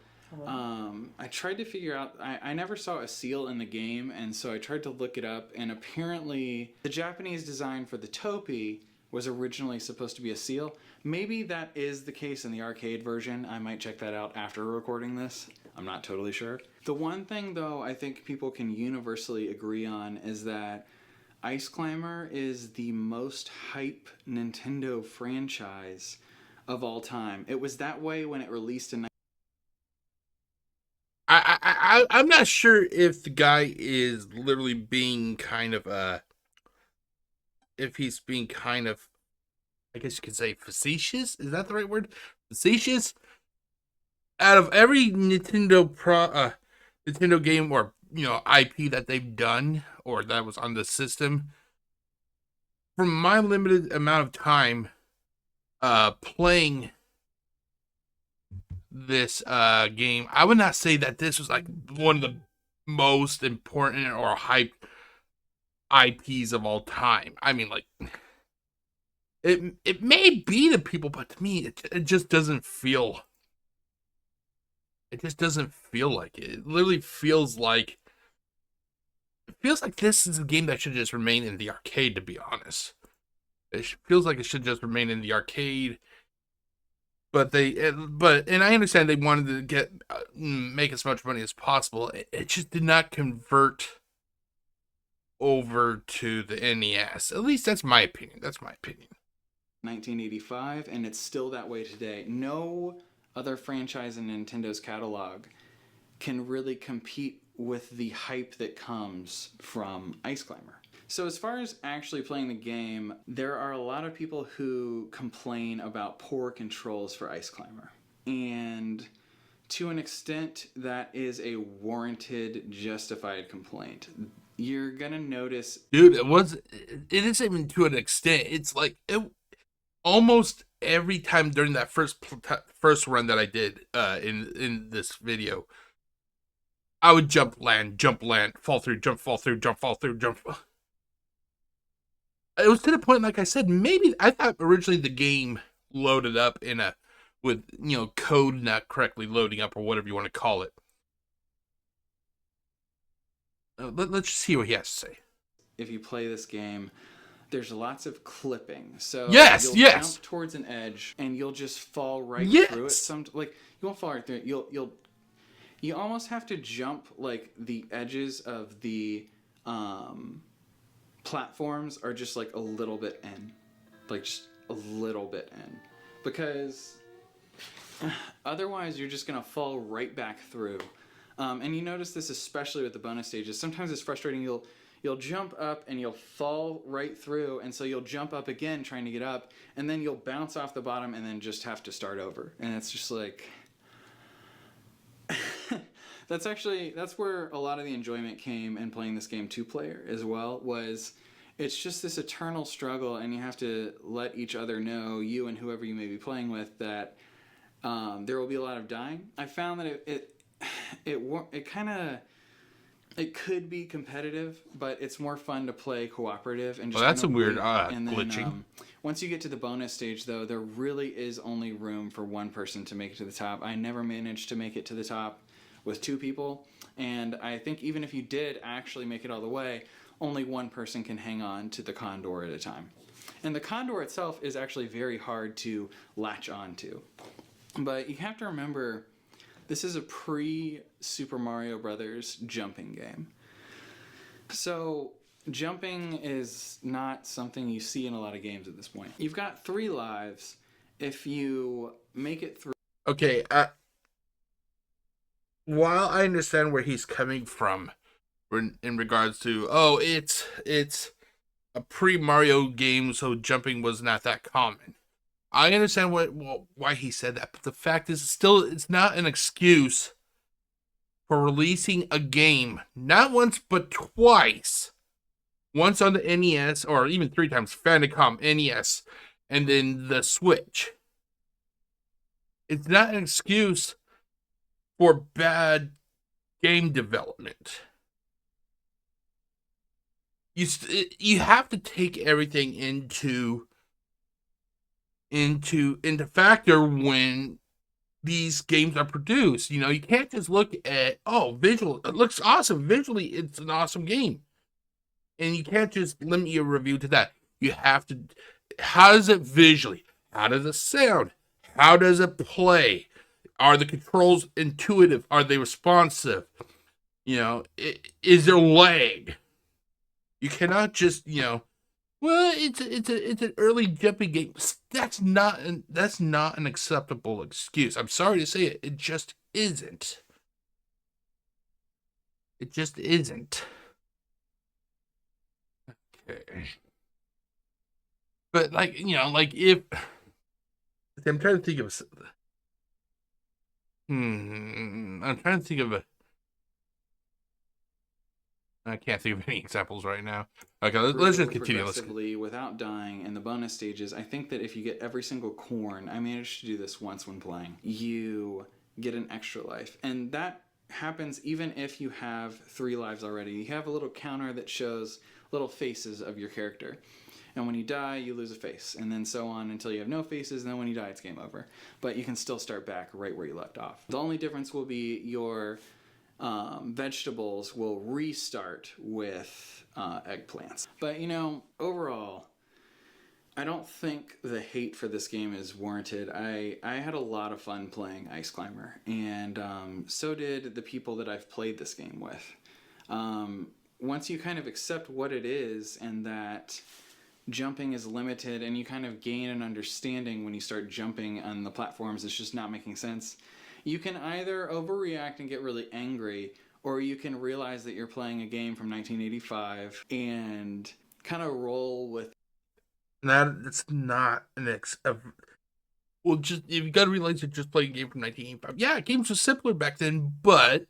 [SPEAKER 4] I tried to figure out, I never saw a seal in the game, and so I tried to look it up, and apparently the Japanese design for the topi was originally supposed to be a seal. Maybe that is the case in the arcade version. I might check that out after recording this. I'm not totally sure. The one thing though I think people can universally agree on is that Ice Climber is the most hype Nintendo franchise of all time. It was that way when it released in
[SPEAKER 1] I'm not sure if the guy is literally being kind of if he's being kind of, I guess you could say, facetious. Is that the right word? Facetious. Out of every Nintendo game or IP that they've done or that was on the system, from my limited amount of time playing this game, I would not say that this was like one of the most important or hype IPs of all time. I mean, like, it may be to people, but to me, it just doesn't feel. It just doesn't feel like it. It literally feels like. It feels like this is a game that should just remain in the arcade, to be honest. It feels like it should just remain in the arcade. But and I understand they wanted to make as much money as possible. It just did not convert over to the NES. At least that's my opinion.
[SPEAKER 4] 1985, and it's still that way today. No other franchise in Nintendo's catalog can really compete with the hype that comes from Ice Climber. So as far as actually playing the game, there are a lot of people who complain about poor controls for Ice Climber. And to an extent, that is a warranted, justified complaint. You're gonna notice...
[SPEAKER 1] Dude, it isn't even to an extent. It's like, almost every time during that first run that I did in this video, I would jump, land, fall through, jump, fall through, jump, fall through, jump. It was to the point, like I said, maybe I thought originally the game loaded up with code not correctly loading up or whatever you want to call it. Let's just see what he has to say.
[SPEAKER 4] If you play this game, there's lots of clipping. So
[SPEAKER 1] you'll
[SPEAKER 4] jump towards an edge and you'll just fall right through it. You won't fall right through it. You almost have to jump like the edges of the platforms are just like a little bit in. Like just a little bit in. Because otherwise you're just going to fall right back through. And you notice this especially with the bonus stages. Sometimes it's frustrating. You'll jump up and you'll fall right through, and so you'll jump up again trying to get up, and then you'll bounce off the bottom and then just have to start over. And it's just like... that's where a lot of the enjoyment came in playing this game 2-player as well, was it's just this eternal struggle, and you have to let each other know, you and whoever you may be playing with, that there will be a lot of dying. I found that it could be competitive, but it's more fun to play cooperative and just.
[SPEAKER 1] Well, that's
[SPEAKER 4] kind
[SPEAKER 1] a
[SPEAKER 4] of
[SPEAKER 1] weird
[SPEAKER 4] wait. And then,
[SPEAKER 1] glitching.
[SPEAKER 4] Once you get to the bonus stage, though, there really is only room for one person to make it to the top. I never managed to make it to the top with 2 people, and I think even if you did actually make it all the way, only one person can hang on to the condor at a time. And the condor itself is actually very hard to latch onto. But you have to remember, this is a pre-Super Mario Brothers jumping game. So jumping is not something you see in a lot of games at this point. You've got 3 lives. If you make it through...
[SPEAKER 1] Okay, while I understand where he's coming from in regards to, oh, it's a pre-Mario game, so jumping was not that common. I understand why he said that, but the fact is, it's not an excuse for releasing a game, not once but twice. Once on the NES, or even 3 times, Famicom, NES, and then the Switch. It's not an excuse for bad game development. You have to take everything into factor when these games are produced. You know, you can't just look at, oh, visual, it looks awesome. Visually, it's an awesome game. And you can't just limit your review to that. You have to, how does it visually? How does it sound? How does it play? Are the controls intuitive? Are they responsive? You know, is there lag? You cannot just, well, it's an early jumping game. That's not an acceptable excuse. I'm sorry to say it. It just isn't. It just isn't. Okay. But if I'm trying to think of I'm trying to think of I can't think of any examples right now. Okay, let's just continue.
[SPEAKER 4] Progressively without dying in the bonus stages. I think that if you get every single corn, I managed to do this once when playing, you get an extra life. And that happens even if you have 3 lives already. You have a little counter that shows little faces of your character. And when you die, you lose a face. And then so on until you have no faces, and then when you die, it's game over. But you can still start back right where you left off. The only difference will be your vegetables will restart with eggplants. But overall, I don't think the hate for this game is warranted. I had a lot of fun playing Ice Climber, and so did the people that I've played this game with. Once you kind of accept what it is and that jumping is limited, and you kind of gain an understanding when you start jumping on the platforms, it's just not making sense. You can either overreact and get really angry, or you can realize that you're playing a game from 1985 and kind of roll with.
[SPEAKER 1] It's not an well, just you've got to realize you're just playing a game from 1985. Yeah, games were simpler back then, but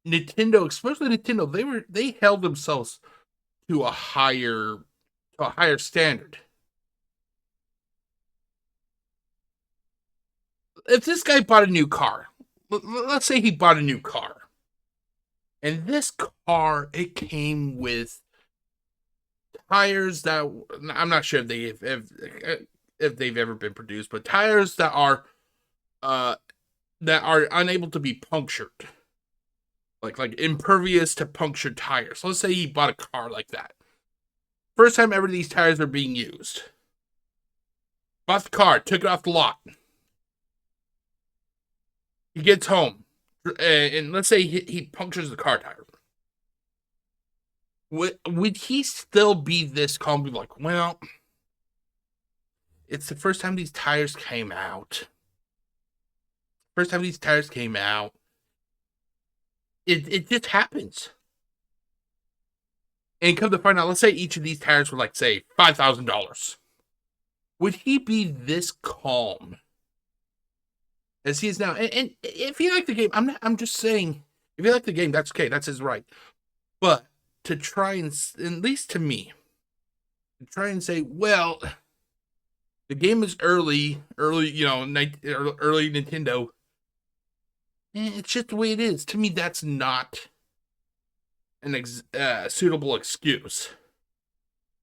[SPEAKER 1] Nintendo, especially Nintendo, they held themselves to a higher standard. If this guy bought a new car, let's say he bought a new car, and this car, it came with tires that, I'm not sure if they've ever been produced, but tires that are unable to be punctured, like impervious to punctured tires. Let's say he bought a car like that. First time ever these tires are being used. Bought the car, took it off the lot. He gets home, and let's say he punctures the car tire. Would he still be this calm? Be like, well, it's the first time these tires came out. It just happens. And come to find out, let's say each of these tires were like, say, $5,000. Would he be this calm as he is now? And if you like the game, I'm just saying, if you like the game, that's okay. That's his right. But to try and, at least to me, to try and say, well, the game is early, early Nintendo. It's just the way it is. To me, that's not an suitable excuse.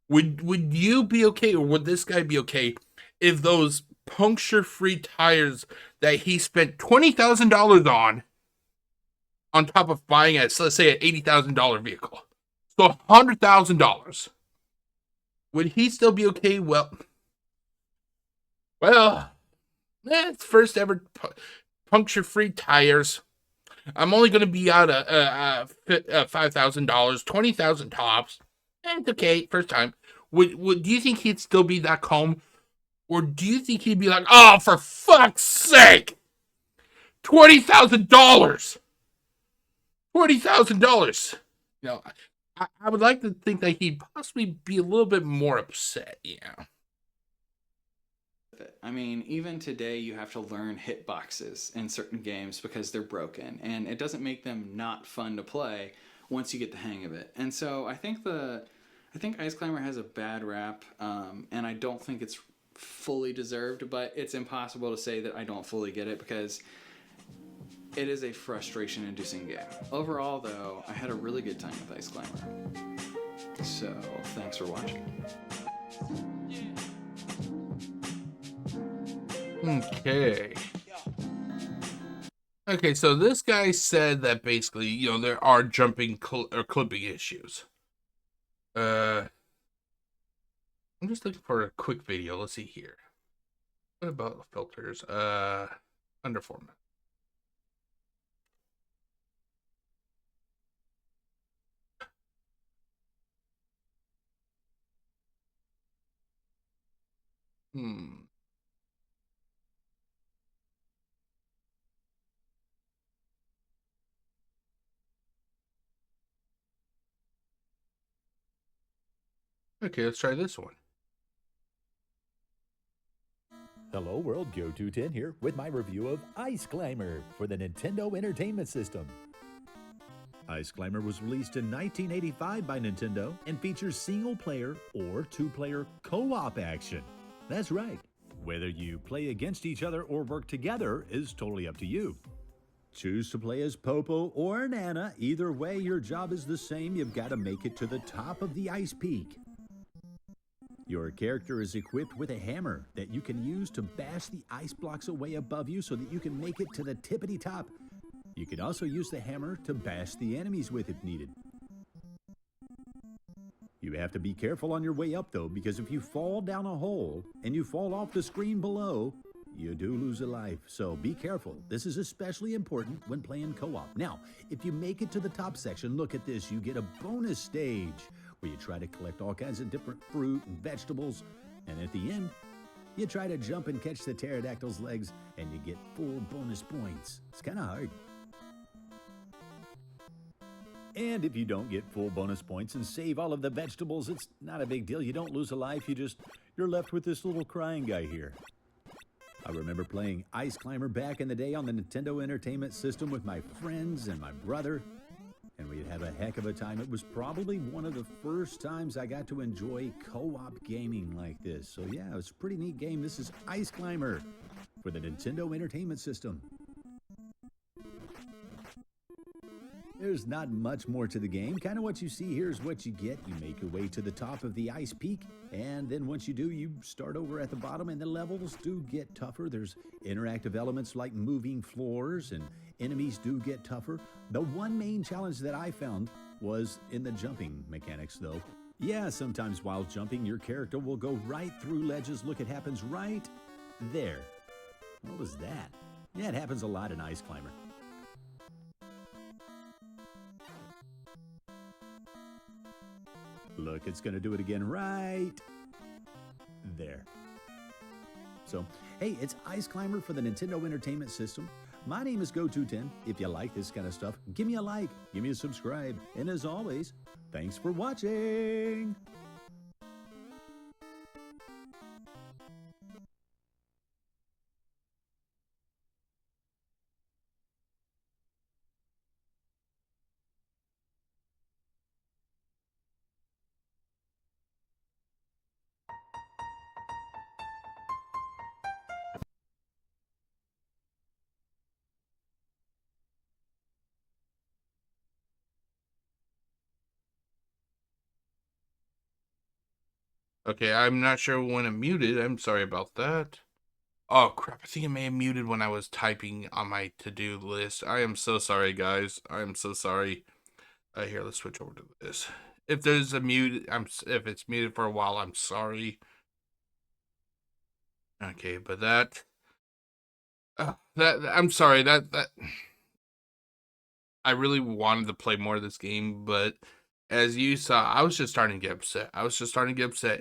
[SPEAKER 1] Would you be okay, or would this guy be okay if those puncture-free tires that he spent $20,000 on top of buying a, so let's say, an $80,000 vehicle, so $100,000, would he still be okay? It's first ever puncture-free tires. I'm only going to be out $5,000, $20,000 tops. It's okay, first time. Do you think he'd still be that calm? Or do you think he'd be like, oh, for fuck's sake, $20,000, $20,000? You know, I would like to think that he'd possibly be a little bit more upset. Yeah.
[SPEAKER 4] I mean, even today you have to learn hitboxes in certain games because they're broken, and it doesn't make them not fun to play once you get the hang of it. And so I think Ice Climber has a bad rap, and I don't think it's fully deserved, but it's impossible to say that I don't fully get it because it is a frustration-inducing game. Overall, though, I had a really good time with Ice Climber. So, thanks for watching.
[SPEAKER 1] Okay, so this guy said that basically, there are jumping or clipping issues. I'm just looking for a quick video. Let's see here. What about the filters? Under format. Okay, let's try this one.
[SPEAKER 6] Hello world, Go210 here with my review of Ice Climber for the Nintendo Entertainment System. Ice Climber was released in 1985 by Nintendo and features single-player or two-player co-op action. That's right. Whether you play against each other or work together is totally up to you. Choose to play as Popo or Nana. Either way, your job is the same. You've got to make it to the top of the ice peak. Your character is equipped with a hammer that you can use to bash the ice blocks away above you so that you can make it to the tippity top. You can also use the hammer to bash the enemies with if needed. You have to be careful on your way up though, because if you fall down a hole and you fall off the screen below, you do lose a life. So be careful. This is especially important when playing co-op. Now, if you make it to the top section, look at this. You get a bonus stage where you try to collect all kinds of different fruit and vegetables. And at the end, you try to jump and catch the pterodactyl's legs and you get full bonus points. It's kind of hard. And if you don't get full bonus points and save all of the vegetables, it's not a big deal. You don't lose a life. You're left with this little crying guy here. I remember playing Ice Climber back in the day on the Nintendo Entertainment System with my friends and my brother, and we'd have a heck of a time. It was probably one of the first times I got to enjoy co-op gaming like this. So yeah, it was a pretty neat game. This is Ice Climber for the Nintendo Entertainment System. There's not much more to the game. Kind of what you see here is what you get. You make your way to the top of the ice peak, and then once you do, you start over at the bottom, and the levels do get tougher. There's interactive elements like moving floors, and enemies do get tougher. The one main challenge that I found was in the jumping mechanics, though. Yeah, sometimes while jumping, your character will go right through ledges. Look, it happens right there. What was that? Yeah, it happens a lot in Ice Climber. Look, it's going to do it again right there. So, hey, it's Ice Climber for the Nintendo Entertainment System. My name is Go210. If you like this kind of stuff, give me a like, give me a subscribe, and as always, thanks for watching.
[SPEAKER 1] Okay, I'm not sure when I'm muted. I'm sorry about that. Oh crap, I think I may have muted when I was typing on my to-do list. I am so sorry, guys. I am so sorry. Here, let's switch over to this. If there's a mute, if it's muted for a while, I'm sorry. Okay, but I'm sorry, that I really wanted to play more of this game, but as you saw, I was just starting to get upset.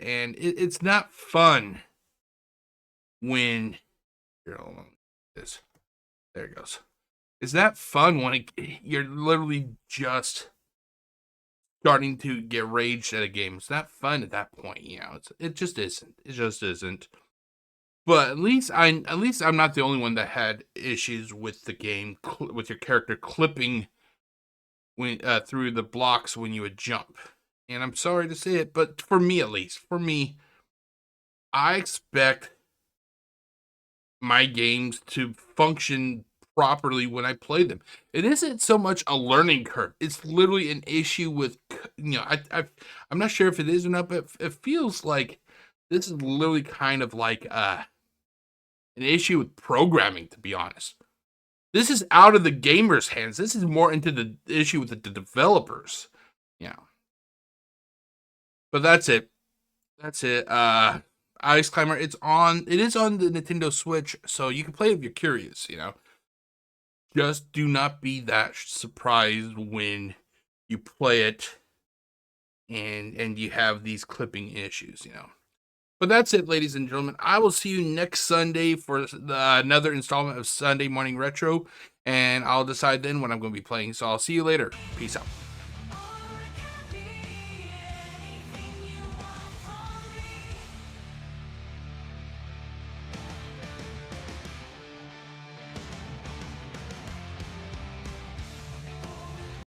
[SPEAKER 1] And it's not fun when here, hold on. There it goes. It's not fun when you're literally just starting to get raged at a game. It's not fun at that point, you know. It just isn't. It just isn't. But at least I'm not the only one that had issues with the game, with your character clipping when through the blocks when you would jump. And I'm sorry to say it, but for me at least, I expect my games to function properly when I play them. It isn't so much a learning curve. It's literally an issue with, you know, I'm not sure if it is or not, but it feels like this is literally kind of like an issue with programming, to be honest. This is out of the gamer's hands. This is more into the issue with the developers. Yeah. But that's it. That's it. Ice Climber, it is on the Nintendo Switch, so you can play it if you're curious, you know. Just do not be that surprised when you play it and you have these clipping issues, you know. But that's it, ladies and gentlemen. I will see you next Sunday for another installment of Sunday Morning Retro, and I'll decide then what I'm going to be playing. So I'll see you later. Peace out.